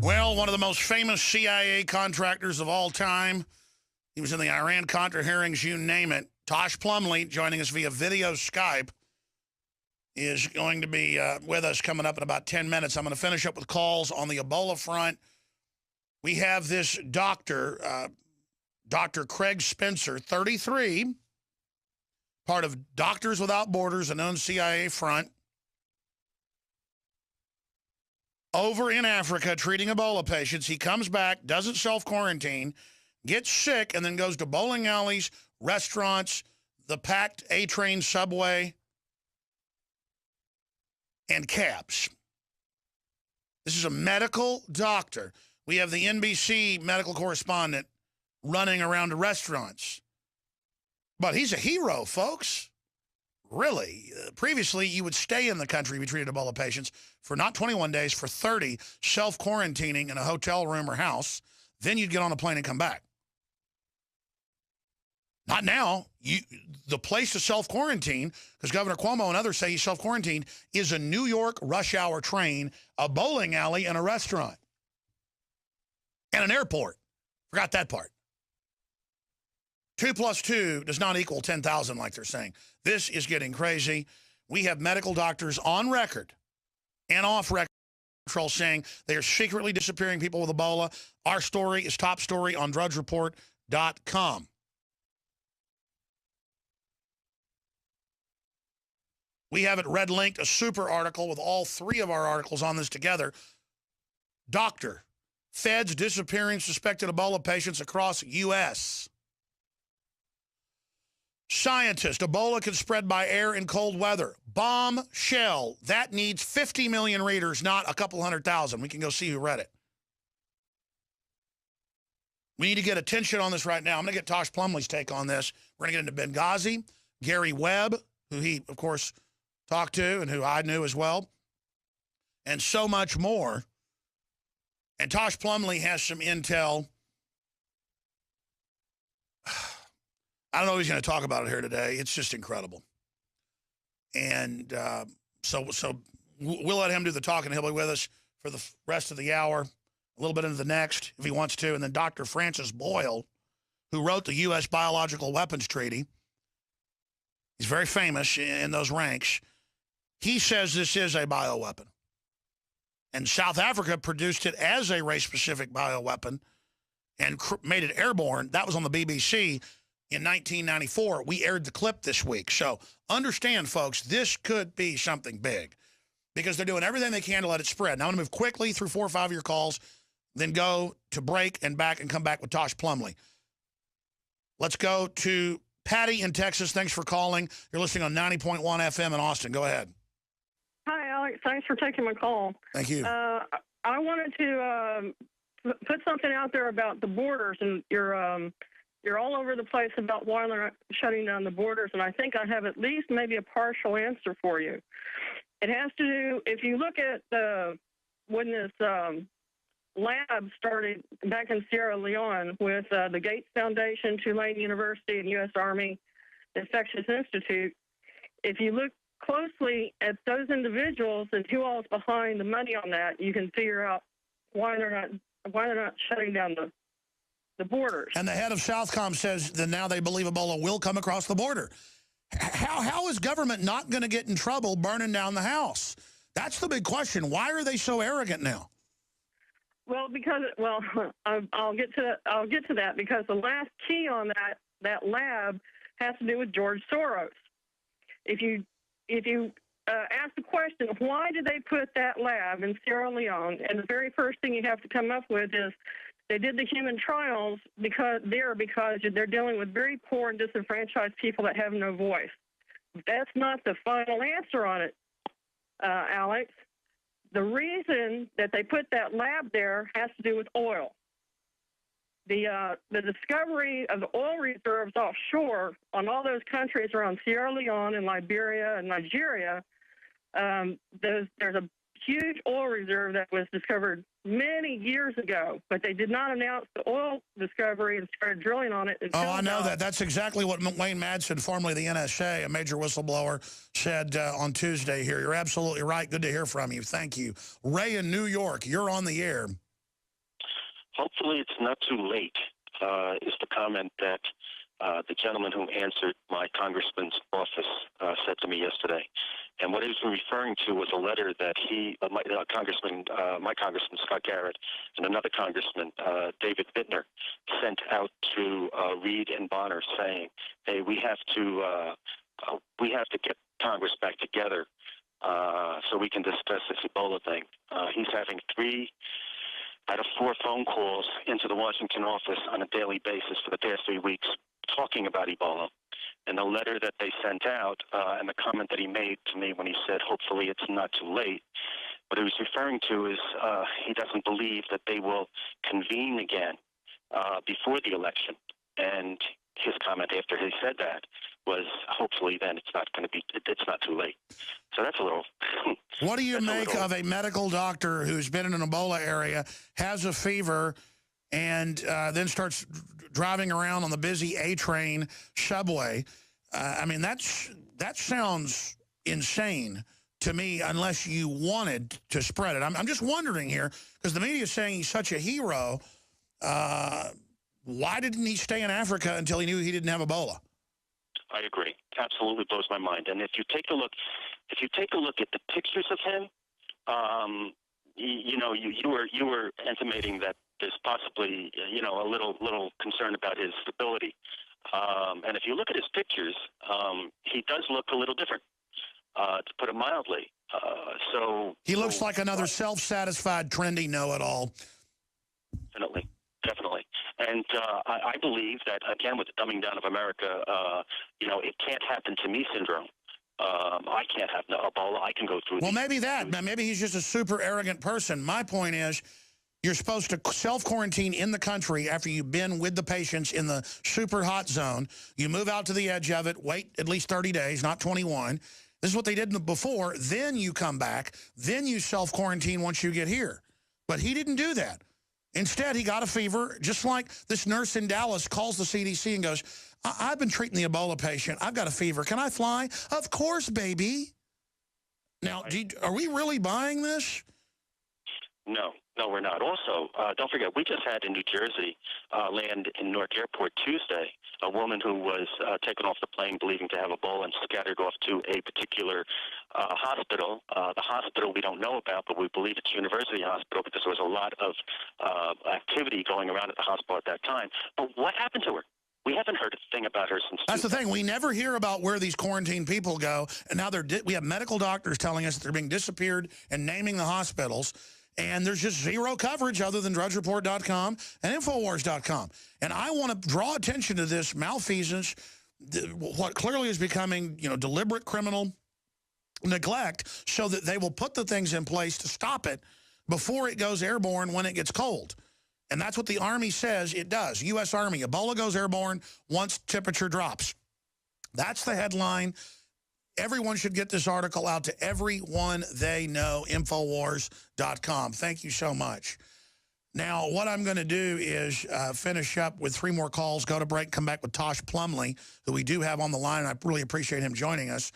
Well, one of the most famous CIA contractors of all time. He was in the Iran-Contra hearings, you name it. Tosh Plumlee, joining us via video Skype, is going to be with us coming up in about 10 minutes. I'm going to finish up with calls on the Ebola front. We have this doctor, Dr. Craig Spencer, 33, part of Doctors Without Borders, a known CIA front, over in Africa treating Ebola patients. He comes back, doesn't self-quarantine, gets sick, and then goes to bowling alleys, restaurants, the packed A-train subway, and cabs. This is a medical doctor. We have the NBC medical correspondent running around to restaurants. But he's a hero, folks. Really. Previously, you would stay in the country if you treated Ebola patients for not 21 days, for 30, self-quarantining in a hotel room or house. Then you'd get on a plane and come back. Not now. The place to self-quarantine, because Governor Cuomo and others say he's self-quarantined, is a New York rush hour train, a bowling alley, and a restaurant. And an airport. Forgot that part. 2 plus 2 does not equal 10,000 like they're saying. This is getting crazy. We have medical doctors on record and off record saying they are secretly disappearing people with Ebola. Our story is top story on drudgereport.com. We have it red linked, a super article with all 3 of our articles on this together. Doctor, feds disappearing suspected Ebola patients across U.S. Scientist, Ebola can spread by air in cold weather. Bombshell. That needs 50 million readers, not a couple 100,000. We can go see who read it. We need to get attention on this right now. I'm going to get Tosh Plumlee's take on this. We're going to get into Benghazi, Gary Webb, who he, of course, talked to and who I knew as well, and so much more. And Tosh Plumlee has some intel. I don't know if he's going to talk about it here today. It's just incredible. And so we'll let him do the talking. He'll be with us for the rest of the hour, a little bit into the next, if he wants to. And then Dr. Francis Boyle, who wrote the U.S. Biological Weapons Treaty. He's very famous in those ranks. He says this is a bioweapon. And South Africa produced it as a race-specific bioweapon and made it airborne. That was on the BBC in 1994. We aired the clip this week. So understand, folks, this could be something big because they're doing everything they can to let it spread. Now I'm going to move quickly through 4 or 5 of your calls, then go to break and back and come back with Tosh Plumlee. Let's go to Patty in Texas. Thanks for calling. You're listening on 90.1 FM in Austin. Go ahead. Hi, Alex. Thanks for taking my call. Thank you. I wanted to put something out there about the borders, and you're all over the place about why they're not shutting down the borders, and I think I have at least maybe a partial answer for you. It has to do, if you look at when this lab started back in Sierra Leone with the Gates Foundation, Tulane University, and U.S. Army Infectious Institute, if you look closely at those individuals and who all is behind the money on that, you can figure out why they're not shutting down the borders. And the head of Southcom says that now they believe Ebola will come across the border. How is government not going to get in trouble burning down the house? That's the big question. Why are they so arrogant now? Well, I'll get to that because the last key on that lab has to do with George Soros. If you ask the question, why did they put that lab in Sierra Leone? And the very first thing you have to come up with is they did the human trials because they're dealing with very poor and disenfranchised people that have no voice. That's not the final answer on it, Alex. The reason that they put that lab there has to do with oil. The discovery of the oil reserves offshore on all those countries around Sierra Leone and Liberia and Nigeria, there's a huge oil reserve that was discovered many years ago, but they did not announce the oil discovery and started drilling on it until I know that. That's exactly what Wayne Madsen, formerly the NSA, a major whistleblower, said on Tuesday here. You're absolutely right. Good to hear from you. Thank you. Ray in New York, you're on the air. hopefully it's not too late, is the comment that the gentleman who answered my congressman's office said to me yesterday. And what he was referring to was a letter that my congressman Scott Garrett, and another congressman, David Bittner, sent out to Reid and Bonner, saying, "Hey, we have to get Congress back together so we can discuss this Ebola thing." He's having 3 out of 4 phone calls into the Washington office on a daily basis for the past 3 weeks, talking about Ebola. And the letter that they sent out, and the comment that he made to me when he said, hopefully it's not too late, what he was referring to is he doesn't believe that they will convene again before the election. And his comment after he said that was, hopefully then it's not too late. So that's a little... What do you make of a medical doctor who's been in an Ebola area, has a fever, and then starts driving around on the busy A-train subway? I mean, that sounds insane to me, unless you wanted to spread it. I'm just wondering here, because the media is saying he's such a hero. Why didn't he stay in Africa until he knew he didn't have Ebola? I agree. Absolutely blows my mind. And if you take a look at the pictures of him, you were intimating that there's possibly a little concern about his stability. And if you look at his pictures, he does look a little different, to put it mildly. So he looks like another self-satisfied, trendy know-it-all. Definitely. And I believe that, again, with the dumbing down of America, it can't happen to me syndrome. I can't have Ebola. I can go through. Well, maybe maybe he's just a super arrogant person. My point is, you're supposed to self-quarantine in the country after you've been with the patients in the super hot zone. You move out to the edge of it, wait at least 30 days, not 21. This is what they did before. Then you come back. Then you self-quarantine once you get here. But he didn't do that. Instead, he got a fever, just like this nurse in Dallas calls the CDC and goes, I've been treating the Ebola patient. I've got a fever. Can I fly? Of course, baby. Now, are we really buying this? No, we're not. Also, don't forget, we just had in New Jersey land in Newark Airport Tuesday a woman who was taken off the plane believing to have Ebola and scattered off to a particular hospital. The hospital we don't know about, but we believe it's University Hospital because there was a lot of activity going around at the hospital at that time. But what happened to her? We haven't heard a thing about her since. That's the thing. We never hear about where these quarantine people go. And now we have medical doctors telling us that they're being disappeared and naming the hospitals. And there's just zero coverage other than drudgereport.com and Infowars.com. And I want to draw attention to this malfeasance, what clearly is becoming, deliberate criminal neglect, so that they will put the things in place to stop it before it goes airborne when it gets cold. And that's what the Army says it does. U.S. Army, Ebola goes airborne once temperature drops. That's the headline. Everyone should get this article out to everyone they know, Infowars.com. Thank you so much. Now, what I'm going to do is finish up with 3 more calls, go to break, come back with Tosh Plumley, who we do have on the line, and I really appreciate him joining us.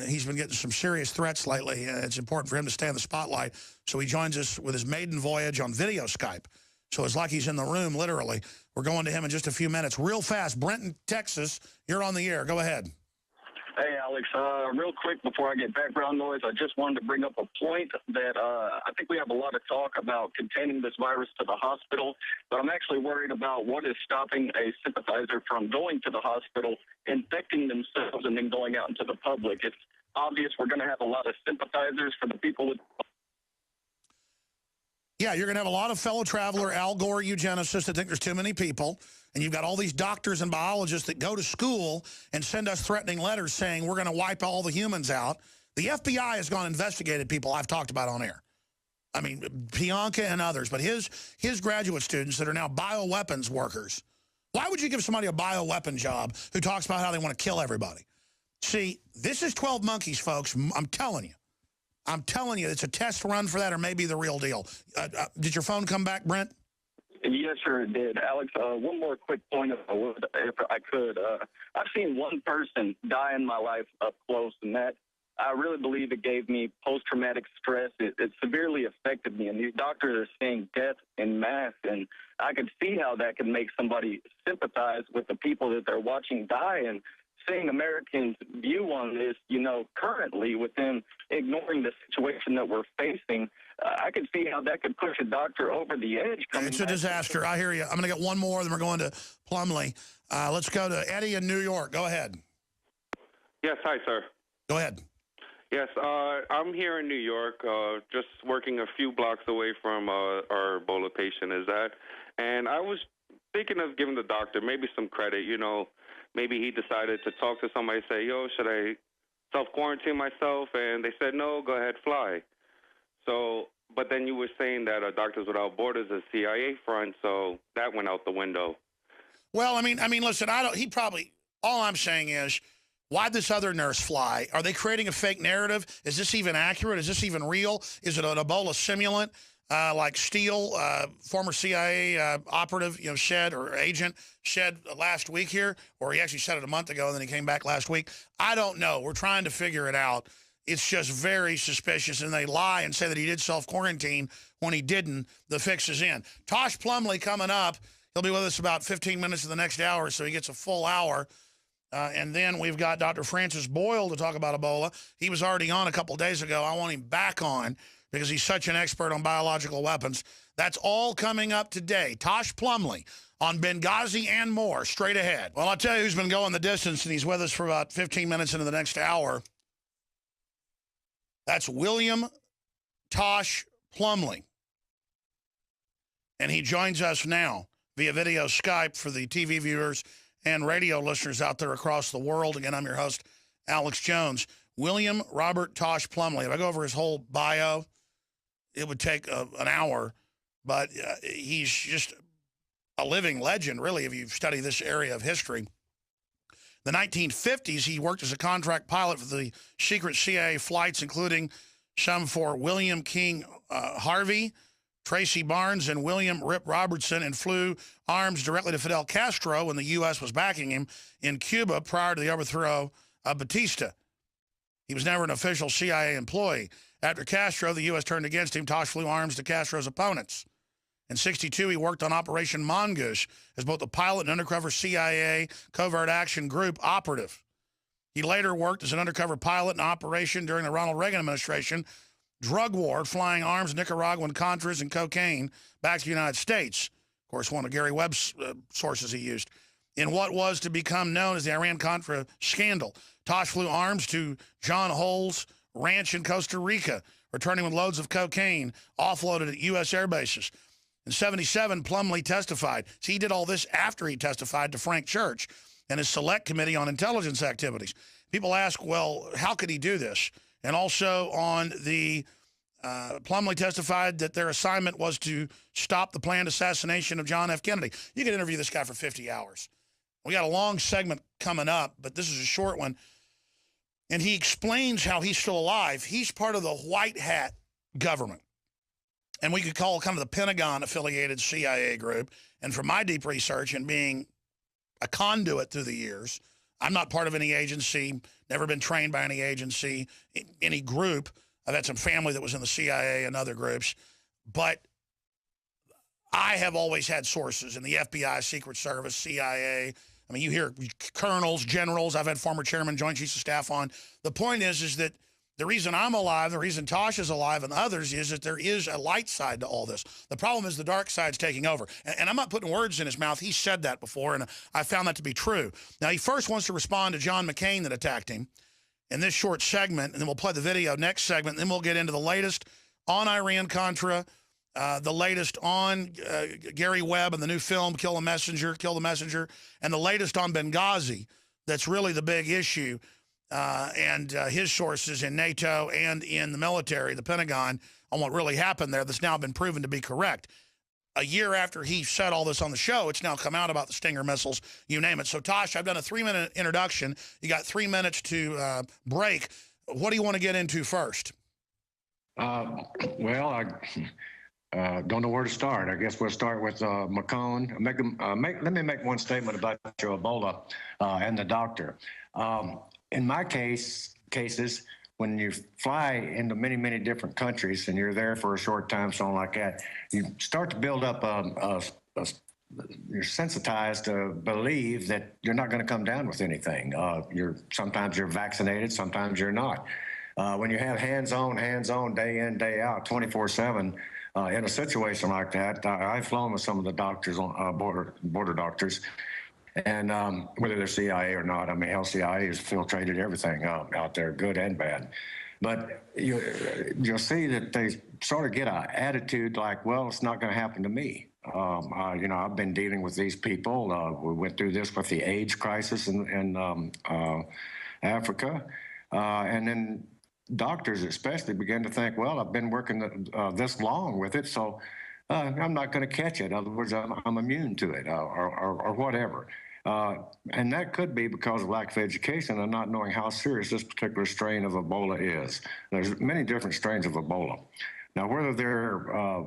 He's been getting some serious threats lately, and it's important for him to stay in the spotlight. So he joins us with his maiden voyage on video Skype. So it's like he's in the room, literally. We're going to him in just a few minutes. Real fast, Brenton, Texas, you're on the air. Go ahead. Hey, Alex, real quick before I get background noise, I just wanted to bring up a point that I think we have a lot of talk about containing this virus to the hospital, but I'm actually worried about what is stopping a sympathizer from going to the hospital, infecting themselves, and then going out into the public. It's obvious we're going to have a lot of sympathizers for the people with... Yeah, you're going to have a lot of fellow traveler, Al Gore eugenicists that think there's too many people. And you've got all these doctors and biologists that go to school and send us threatening letters saying we're going to wipe all the humans out. The FBI has gone and investigated people I've talked about on air. I mean, Pianka and others. But his graduate students that are now bioweapons workers. Why would you give somebody a bioweapon job who talks about how they want to kill everybody? See, this is 12 monkeys, folks. I'm telling you. I'm telling you, it's a test run for that or maybe the real deal. Did your phone come back, Brent? Yes, sir, it did. Alex, one more quick point, if I could. I've seen one person die in my life up close, and that I really believe it gave me post-traumatic stress. It severely affected me, and these doctors are seeing death en masse, and I could see how that could make somebody sympathize with the people that they're watching die, and seeing Americans' view on this, currently with them ignoring the situation that we're facing, I could see how that could push a doctor over the edge. It's a disaster. I hear you. I'm going to get one more, then we're going to Plumlee. Let's go to Eddie in New York. Go ahead. Yes, hi, sir. Go ahead. Yes, I'm here in New York, just working a few blocks away from our Ebola patient, and I was thinking of giving the doctor maybe some credit, maybe he decided to talk to somebody, say, yo, should I self-quarantine myself? And they said, no, go ahead, fly. So, but then you were saying that Doctors Without Borders is CIA front, so that went out the window. Well, I mean, listen, all I'm saying is, why'd this other nurse fly? Are they creating a fake narrative? Is this even accurate? Is this even real? Is it an Ebola simulant? Like Steele, former CIA operative, said, or agent, said last week here, or he actually said it a month ago, and then he came back last week. I don't know. We're trying to figure it out. It's just very suspicious, and they lie and say that he did self-quarantine when he didn't. The fix is in. Tosh Plumlee coming up. He'll be with us about 15 minutes in the next hour, so he gets a full hour. And then we've got Dr. Francis Boyle to talk about Ebola. He was already on a couple days ago. I want him back on because he's such an expert on biological weapons. That's all coming up today. Tosh Plumlee on Benghazi and more, straight ahead. Well, I'll tell you who's been going the distance, and he's with us for about 15 minutes into the next hour. That's William Tosh Plumlee. And he joins us now via video Skype for the TV viewers and radio listeners out there across the world. Again, I'm your host, Alex Jones. William Robert Tosh Plumlee. If I go over his whole bio, it would take an hour, but he's just a living legend, really, if you study this area of history. In the 1950s, he worked as a contract pilot for the secret CIA flights, including some for William King Harvey, Tracy Barnes, and William Rip Robertson, and flew arms directly to Fidel Castro when the U.S. was backing him in Cuba prior to the overthrow of Batista. He was never an official CIA employee. After Castro, the U.S. turned against him. Tosh flew arms to Castro's opponents. In '62, he worked on Operation Mongoose as both a pilot and undercover CIA covert action group operative. He later worked as an undercover pilot in operation during the Ronald Reagan administration drug war, flying arms, Nicaraguan Contras, and cocaine back to the United States. Of course, one of Gary Webb's sources he used. In what was to become known as the Iran-Contra scandal, Tosh flew arms to John Hull's ranch in Costa Rica, returning with loads of cocaine offloaded at U.S. air bases. In '77, Plumlee testified. See, he did all this after he testified to Frank Church and his Select Committee on Intelligence Activities. People ask, well, how could he do this? And also on the, Plumlee testified that their assignment was to stop the planned assassination of John F. Kennedy. You could interview this guy for 50 hours. We got a long segment coming up, but this is a short one. And he explains how he's still alive. He's part of the white hat government. And we could call kind of the Pentagon-affiliated CIA group. And from my deep research and being a conduit through the years, I'm not part of any agency, never been trained by any agency, any group. I've had some family that was in the CIA and other groups. But I have always had sources in the FBI, Secret Service, CIA. I mean, you hear colonels, generals. I've had former chairman, Joint Chiefs of Staff on. The point is that the reason I'm alive, the reason Tosh is alive and others is that there is a light side to all this. The problem is the dark side's taking over. And I'm not putting words in his mouth. He said that before, and I found that to be true. Now, he first wants to respond to John McCain that attacked him in this short segment, and then we'll play the video next segment, and then we'll get into the latest on Iran-Contra, the latest on Gary Webb and the new film, Kill the Messenger, and the latest on Benghazi. That's really the big issue. And his sources in NATO and in the military, the Pentagon, on what really happened there that's now been proven to be correct. A year after he said all this on the show, it's now come out about the Stinger missiles, you name it. So, Tosh, I've done a 3-minute introduction. You got 3 minutes to break. What do you want to get into first? Well, I don't know where to start. I guess we'll start with McCone. Let me make one statement about your Ebola and the doctor. In my cases, when you fly into many, many different countries and you're there for a short time, something like that, you start to build up you're sensitized to believe that you're not going to come down with anything. Sometimes you're vaccinated, sometimes you're not. When you have hands-on, day in, day out, 24/7, in a situation like that, I've flown with some of the doctors, border doctors, and whether they're CIA or not, I mean, hell, CIA has filtrated everything out there, good and bad. But you'll see that they sort of get an attitude like, well, it's not going to happen to me. I've been dealing with these people. We went through this with the AIDS crisis in Africa. And then doctors especially began to think, well, I've been working this long with it, so I'm not going to catch it. In other words, I'm immune to it or whatever. And that could be because of lack of education and not knowing how serious this particular strain of Ebola is. There's many different strains of Ebola. Now, whether they're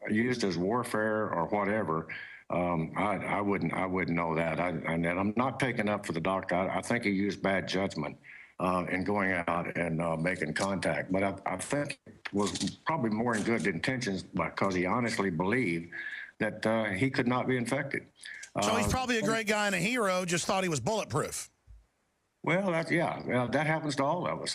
used as warfare or whatever, I wouldn't know that. And I'm not taking up for the doctor. I think he used bad judgment in going out and making contact. But I think it was probably more in good intentions because he honestly believed that he could not be infected. So he's probably a great guy and a hero, just thought he was bulletproof. Well, that happens to all of us.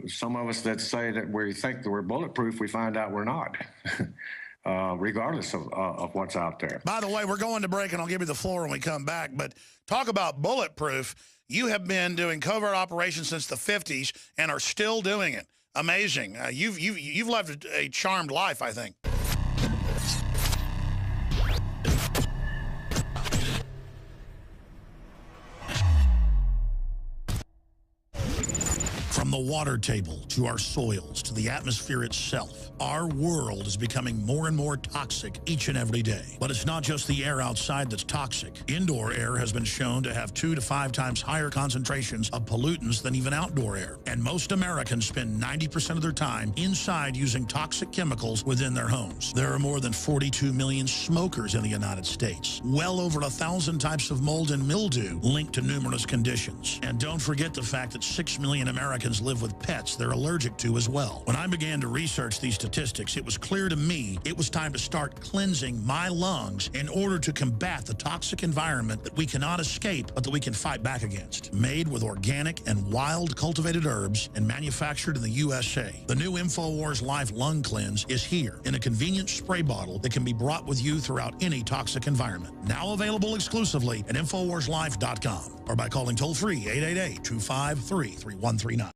Some of us that say that we think that we're bulletproof, we find out we're not, regardless of what's out there. By the way, we're going to break, and I'll give you the floor when we come back. But talk about bulletproof. You have been doing covert operations since the 50s and are still doing it. Amazing. You've lived a charmed life, I think. From the water table to our soils to the atmosphere itself, our world is becoming more and more toxic each and every day. But it's not just the air outside that's toxic. Indoor air has been shown to have 2 to 5 times higher concentrations of pollutants than even outdoor air. And most Americans spend 90% of their time inside using toxic chemicals within their homes. There are more than 42 million smokers in the United States. Well over 1,000 types of mold and mildew linked to numerous conditions. And don't forget the fact that 6 million Americans live with pets they're allergic to as well. When I began to research these statistics, it was clear to me it was time to start cleansing my lungs in order to combat the toxic environment that we cannot escape, but that we can fight back against. Made with organic and wild cultivated herbs and manufactured in the USA, the new InfoWars Life Lung Cleanse is here in a convenient spray bottle that can be brought with you throughout any toxic environment. Now available exclusively at InfoWarsLife.com or by calling toll-free 888-253-3139.